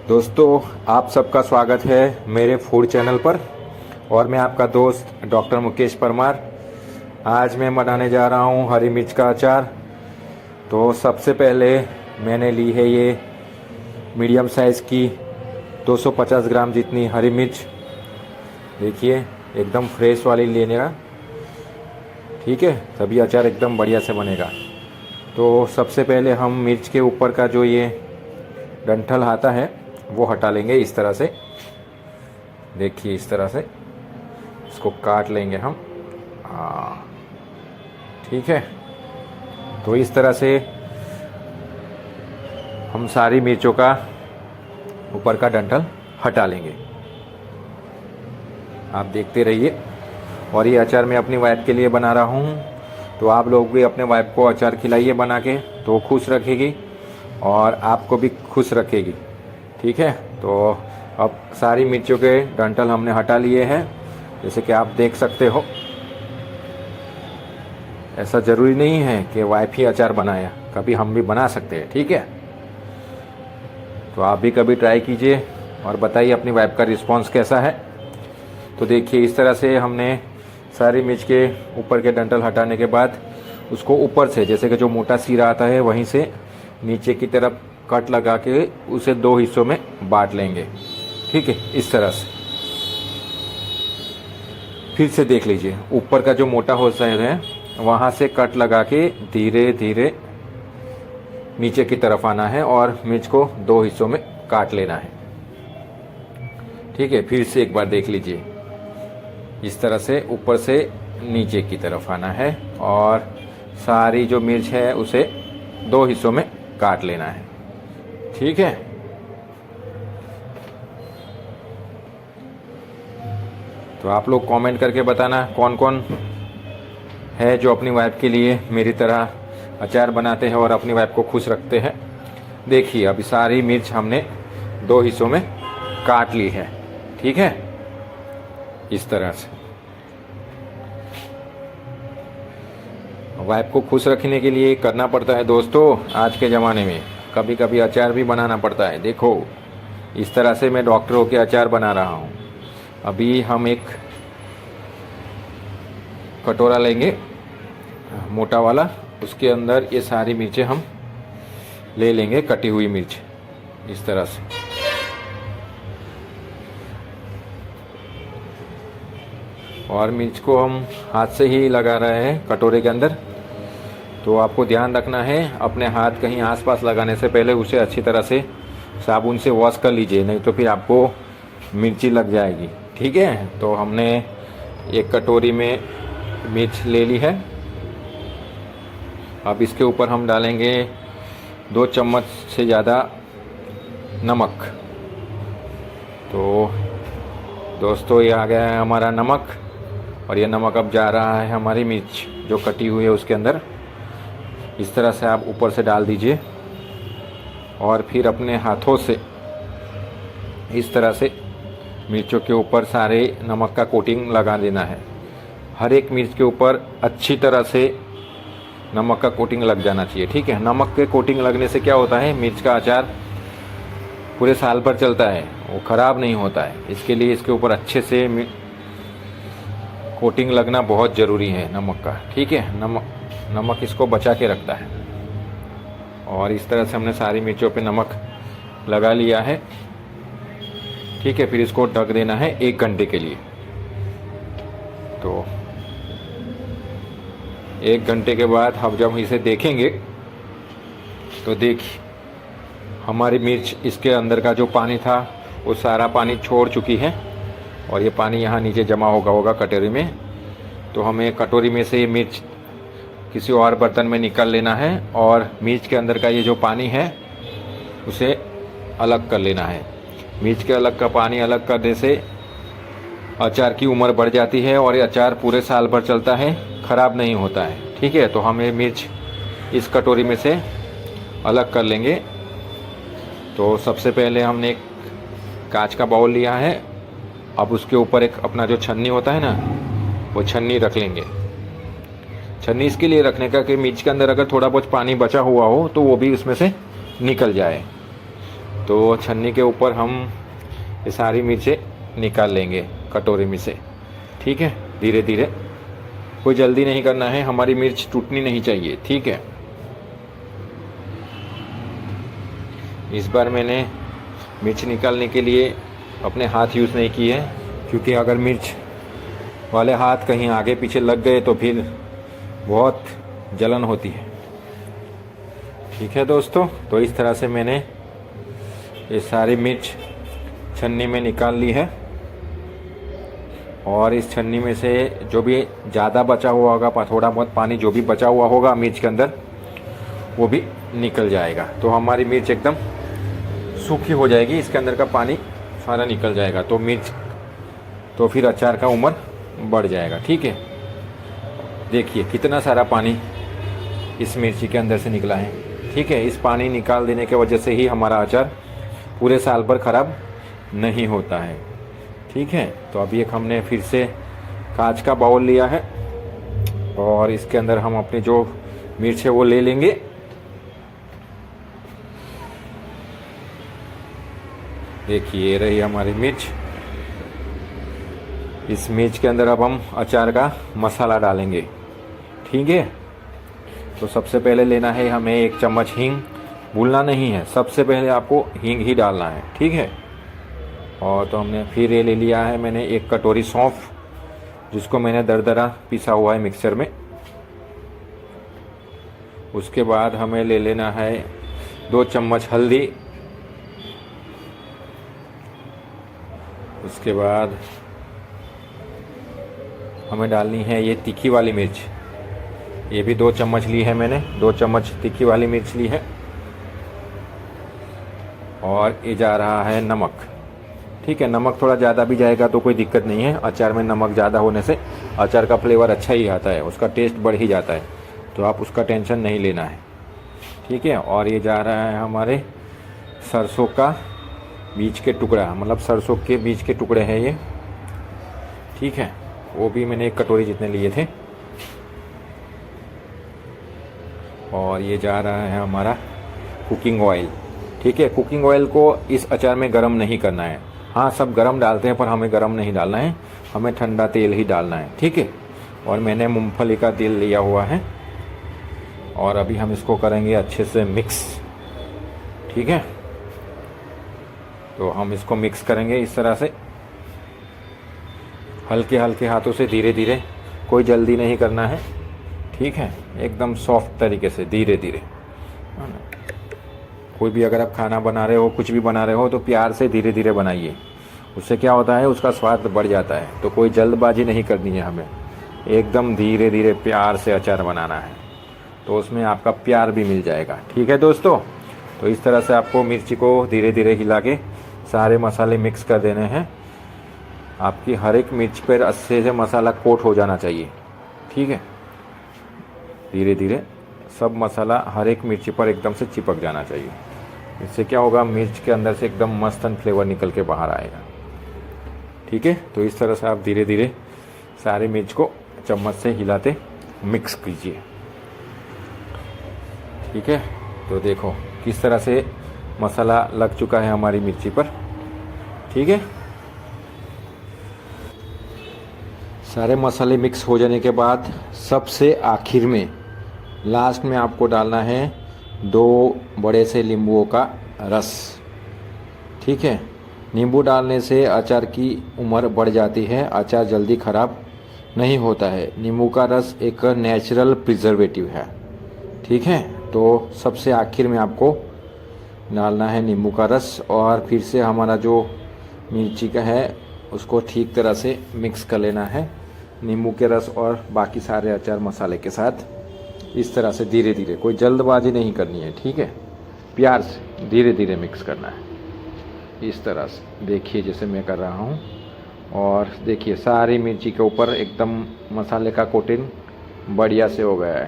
दोस्तों, आप सबका स्वागत है मेरे फूड चैनल पर और मैं आपका दोस्त डॉक्टर मुकेश परमार। आज मैं बनाने जा रहा हूँ हरी मिर्च का अचार। तो सबसे पहले मैंने ली है ये मीडियम साइज़ की 250 ग्राम जितनी हरी मिर्च। देखिए, एकदम फ्रेश वाली लेने का, ठीक है, तभी अचार एकदम बढ़िया से बनेगा। तो सबसे पहले हम मिर्च के ऊपर का जो ये डंठल आता है वो हटा लेंगे इस तरह से। देखिए, इस तरह से इसको काट लेंगे हम। ठीक है, तो इस तरह से हम सारी मिर्चों का ऊपर का डंठल हटा लेंगे। आप देखते रहिए। और ये अचार मैं अपनी वाइफ के लिए बना रहा हूँ, तो आप लोग भी अपने वाइफ को अचार खिलाइए बना के, तो खुश रखेगी और आपको भी खुश रखेगी। ठीक है, तो अब सारी मिर्चों के डंठल हमने हटा लिए हैं, जैसे कि आप देख सकते हो। ऐसा ज़रूरी नहीं है कि वाइफ ही अचार बनाया, कभी हम भी बना सकते हैं। ठीक है, तो आप भी कभी ट्राई कीजिए और बताइए अपनी वाइफ का रिस्पांस कैसा है। तो देखिए, इस तरह से हमने सारी मिर्च के ऊपर के डंठल हटाने के बाद उसको ऊपर से, जैसे कि जो मोटा सिरा आता है वहीं से नीचे की तरफ कट लगा के उसे दो हिस्सों में बांट लेंगे। ठीक है, इस तरह से। फिर से देख लीजिए, ऊपर का जो मोटा हिस्सा है वहाँ से कट लगा के धीरे धीरे नीचे की तरफ आना है और मिर्च को दो हिस्सों में काट लेना है। ठीक है, फिर से एक बार देख लीजिए, इस तरह से ऊपर से नीचे की तरफ आना है और सारी जो मिर्च है उसे दो हिस्सों में काट लेना है। ठीक है, तो आप लोग कमेंट करके बताना कौन कौन है जो अपनी वाइफ के लिए मेरी तरह अचार बनाते हैं और अपनी वाइफ को खुश रखते हैं। देखिए, अभी सारी मिर्च हमने दो हिस्सों में काट ली है। ठीक है, इस तरह से। वाइफ को खुश रखने के लिए करना पड़ता है दोस्तों। आज के ज़माने में कभी कभी अचार भी बनाना पड़ता है। देखो, इस तरह से मैं डॉक्टरों के अचार बना रहा हूँ। अभी हम एक कटोरा लेंगे मोटा वाला, उसके अंदर ये सारी मिर्चें हम ले लेंगे, कटी हुई मिर्च इस तरह से। और मिर्च को हम हाथ से ही लगा रहे हैं कटोरे के अंदर। तो आपको ध्यान रखना है, अपने हाथ कहीं आसपास लगाने से पहले उसे अच्छी तरह से साबुन से वॉश कर लीजिए, नहीं तो फिर आपको मिर्ची लग जाएगी। ठीक है, तो हमने एक कटोरी में मिर्च ले ली है। अब इसके ऊपर हम डालेंगे 2 चम्मच से ज़्यादा नमक। तो दोस्तों, ये आ गया है हमारा नमक और ये नमक अब जा रहा है हमारी मिर्च जो कटी हुई है उसके अंदर। इस तरह से आप ऊपर से डाल दीजिए और फिर अपने हाथों से इस तरह से मिर्चों के ऊपर सारे नमक का कोटिंग लगा देना है। हर एक मिर्च के ऊपर अच्छी तरह से नमक का कोटिंग लग जाना चाहिए। ठीक है, नमक के कोटिंग लगने से क्या होता है, मिर्च का अचार पूरे साल भर चलता है, वो ख़राब नहीं होता है। इसके लिए इसके ऊपर अच्छे से कोटिंग लगना बहुत ज़रूरी है नमक का। ठीक है, नमक इसको बचा के रखता है। और इस तरह से हमने सारी मिर्चों पे नमक लगा लिया है। ठीक है, फिर इसको ढक देना है 1 घंटे के लिए। तो 1 घंटे के बाद हम जब इसे देखेंगे तो देखिए, हमारी मिर्च इसके अंदर का जो पानी था वो सारा पानी छोड़ चुकी है और ये पानी यहाँ नीचे जमा होगा कटोरी में। तो हमें कटोरी में से ये मिर्च किसी और बर्तन में निकाल लेना है और मिर्च के अंदर का ये जो पानी है उसे अलग कर लेना है। मिर्च के अलग का पानी अलग करने से अचार की उम्र बढ़ जाती है और ये अचार पूरे साल भर चलता है, ख़राब नहीं होता है। ठीक है, तो हम ये मिर्च इस कटोरी में से अलग कर लेंगे। तो सबसे पहले हमने एक कांच का बाउल लिया है। अब उसके ऊपर एक अपना जो छन्नी होता है ना, वो छन्नी रख लेंगे। छन्नी इसके लिए रखने का कि मिर्च के अंदर अगर थोड़ा बहुत पानी बचा हुआ हो तो वो भी उसमें से निकल जाए। तो छन्नी के ऊपर हम ये सारी मिर्चें निकाल लेंगे कटोरे में से। ठीक है, धीरे धीरे, कोई जल्दी नहीं करना है, हमारी मिर्च टूटनी नहीं चाहिए। ठीक है, इस बार मैंने मिर्च निकालने के लिए अपने हाथ यूज़ नहीं किए हैं, क्योंकि अगर मिर्च वाले हाथ कहीं आगे पीछे लग गए तो फिर बहुत जलन होती है। ठीक है दोस्तों, तो इस तरह से मैंने ये सारी मिर्च छन्नी में निकाल ली है, और इस छन्नी में से जो भी ज़्यादा बचा हुआ होगा, थोड़ा बहुत पानी जो भी बचा हुआ होगा मिर्च के अंदर, वो भी निकल जाएगा। तो हमारी मिर्च एकदम सूखी हो जाएगी, इसके अंदर का पानी सारा निकल जाएगा, तो मिर्च, तो फिर अचार का उम्र बढ़ जाएगा। ठीक है, देखिए कितना सारा पानी इस मिर्ची के अंदर से निकला है। ठीक है, इस पानी निकाल देने के वजह से ही हमारा अचार पूरे साल भर ख़राब नहीं होता है। ठीक है, तो अभी एक हमने फिर से कांच का बाउल लिया है, और इसके अंदर हम अपनी जो मिर्च है वो ले लेंगे। देखिए ये रही हमारी मिर्च। इस मिर्च के अंदर अब हम अचार का मसाला डालेंगे। ठीक है, तो सबसे पहले लेना है हमें 1 चम्मच हींग। भूलना नहीं है, सबसे पहले आपको हींग ही डालना है। ठीक है, और तो हमने फिर ये ले लिया है मैंने 1 कटोरी सौंफ, जिसको मैंने दरदरा पिसा हुआ है मिक्सर में। उसके बाद हमें ले लेना है 2 चम्मच हल्दी। उसके बाद हमें डालनी है ये तीखी वाली मिर्च, ये भी 2 चम्मच ली है मैंने, 2 चम्मच तीखी वाली मिर्च ली है। और ये जा रहा है नमक। ठीक है, नमक थोड़ा ज़्यादा भी जाएगा तो कोई दिक्कत नहीं है, अचार में नमक ज़्यादा होने से अचार का फ्लेवर अच्छा ही आता है, उसका टेस्ट बढ़ ही जाता है, तो आप उसका टेंशन नहीं लेना है। ठीक है, और ये जा रहा है हमारे सरसों का बीज के टुकड़ा, मतलब सरसों के बीज के टुकड़े हैं ये। ठीक है, वो भी मैंने 1 कटोरी जितने लिए थे। और ये जा रहा है हमारा कुकिंग ऑयल। ठीक है, कुकिंग ऑयल को इस अचार में गरम नहीं करना है। हाँ, सब गरम डालते हैं, पर हमें गरम नहीं डालना है, हमें ठंडा तेल ही डालना है। ठीक है, और मैंने मूंगफली का तेल लिया हुआ है, और अभी हम इसको करेंगे अच्छे से मिक्स। ठीक है, तो हम इसको मिक्स करेंगे इस तरह से, हल्के हल्के हाथों से, धीरे धीरे, कोई जल्दी नहीं करना है। ठीक है, एकदम सॉफ्ट तरीके से, धीरे धीरे। कोई भी अगर आप खाना बना रहे हो, कुछ भी बना रहे हो, तो प्यार से धीरे धीरे बनाइए, उससे क्या होता है, उसका स्वाद बढ़ जाता है। तो कोई जल्दबाजी नहीं करनी है हमें, एकदम धीरे धीरे प्यार से अचार बनाना है, तो उसमें आपका प्यार भी मिल जाएगा। ठीक है दोस्तों, तो इस तरह से आपको मिर्ची को धीरे धीरे हिला के सारे मसाले मिक्स कर देने हैं। आपकी हर एक मिर्च पर अच्छे से मसाला कोट हो जाना चाहिए। ठीक है, धीरे धीरे सब मसाला हर एक मिर्ची पर एकदम से चिपक जाना चाहिए। इससे क्या होगा, मिर्च के अंदर से एकदम मस्तन फ्लेवर निकल के बाहर आएगा। ठीक है, तो इस तरह से आप धीरे धीरे सारे मिर्च को चम्मच से हिलाते मिक्स कीजिए। ठीक है, तो देखो किस तरह से मसाला लग चुका है हमारी मिर्ची पर। ठीक है, सारे मसाले मिक्स हो जाने के बाद सबसे आखिर में, लास्ट में आपको डालना है 2 बड़े से नींबुओं का रस। ठीक है, नींबू डालने से अचार की उम्र बढ़ जाती है, अचार जल्दी ख़राब नहीं होता है। नींबू का रस एक नेचुरल प्रिजर्वेटिव है। ठीक है, तो सबसे आखिर में आपको डालना है नींबू का रस, और फिर से हमारा जो मिर्ची का है उसको ठीक तरह से मिक्स कर लेना है नींबू के रस और बाकी सारे अचार मसाले के साथ। इस तरह से धीरे धीरे, कोई जल्दबाजी नहीं करनी है। ठीक है, प्यार से धीरे धीरे मिक्स करना है इस तरह से। देखिए जैसे मैं कर रहा हूँ, और देखिए सारी मिर्ची के ऊपर एकदम मसाले का कोटिंग बढ़िया से हो गया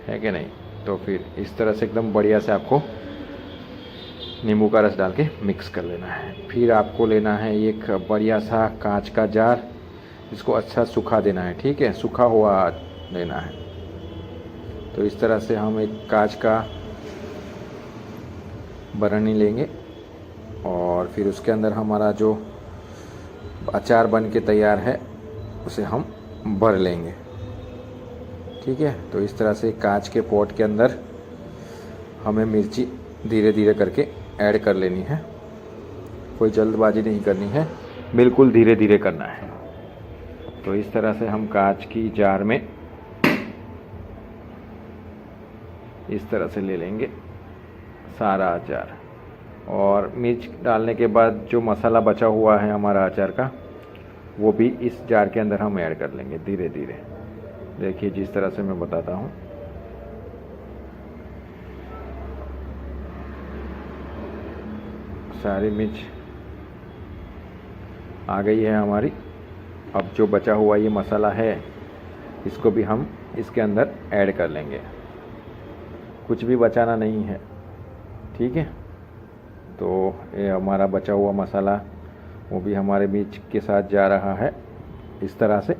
है कि नहीं। तो फिर इस तरह से एकदम बढ़िया से आपको नींबू का रस डाल के मिक्स कर लेना है। फिर आपको लेना है एक बढ़िया सा कांच का जार, इसको अच्छा सूखा देना है। ठीक है, सूखा हुआ लेना है। तो इस तरह से हम एक कांच का बरनी लेंगे और फिर उसके अंदर हमारा जो अचार बन के तैयार है उसे हम भर लेंगे। ठीक है, तो इस तरह से कांच के पॉट के अंदर हमें मिर्ची धीरे धीरे करके ऐड कर लेनी है। कोई जल्दबाजी नहीं करनी है, बिल्कुल धीरे धीरे करना है। तो इस तरह से हम कांच की जार में इस तरह से ले लेंगे सारा अचार, और मिर्च डालने के बाद जो मसाला बचा हुआ है हमारा अचार का वो भी इस जार के अंदर हम ऐड कर लेंगे धीरे धीरे। देखिए जिस तरह से मैं बताता हूँ। सारी मिर्च आ गई है हमारी। अब जो बचा हुआ ये मसाला है इसको भी हम इसके अंदर ऐड कर लेंगे, कुछ भी बचाना नहीं है। ठीक है, तो ये हमारा बचा हुआ मसाला वो भी हमारे मिर्च के साथ जा रहा है। इस तरह से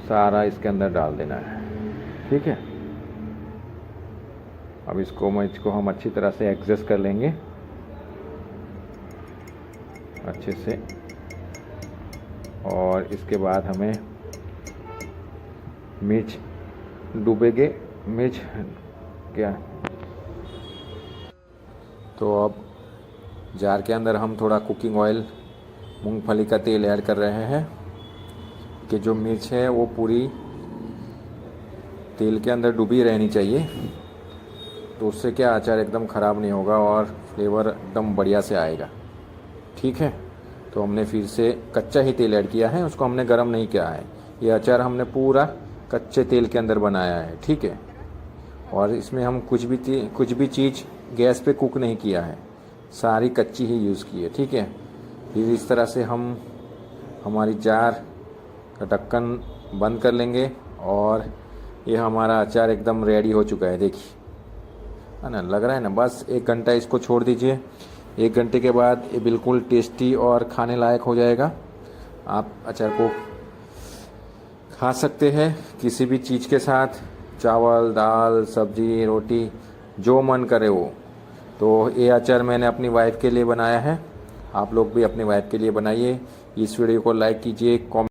सारा इसके अंदर डाल देना है। ठीक है, अब इसको मिर्च को हम अच्छी तरह से एडजस्ट कर लेंगे अच्छे से, और इसके बाद हमें मिर्च डूबेंगे मिर्च क्या। तो अब जार के अंदर हम थोड़ा कुकिंग ऑयल, मूंगफली का तेल ऐड कर रहे हैं कि जो मिर्च है वो पूरी तेल के अंदर डूबी रहनी चाहिए। तो उससे क्या अचार एकदम ख़राब नहीं होगा और फ्लेवर एकदम बढ़िया से आएगा। ठीक है, तो हमने फिर से कच्चा ही तेल ऐड किया है, उसको हमने गरम नहीं किया है। ये अचार हमने पूरा कच्चे तेल के अंदर बनाया है। ठीक है, और इसमें हम कुछ भी चीज़ गैस पे कुक नहीं किया है, सारी कच्ची ही यूज़ की है। ठीक है, फिर इस तरह से हम हमारी जार का ढक्कन बंद कर लेंगे और ये हमारा अचार एकदम रेडी हो चुका है। देखिए है ना, लग रहा है ना। बस 1 घंटा इसको छोड़ दीजिए। 1 घंटे के बाद ये बिल्कुल टेस्टी और खाने लायक हो जाएगा। आप अचार को खा सकते हैं किसी भी चीज़ के साथ, चावल, दाल, सब्जी, रोटी, जो मन करे वो। तो ये अचार मैंने अपनी वाइफ के लिए बनाया है, आप लोग भी अपनी वाइफ के लिए बनाइए। इस वीडियो को लाइक कीजिए, कमेंट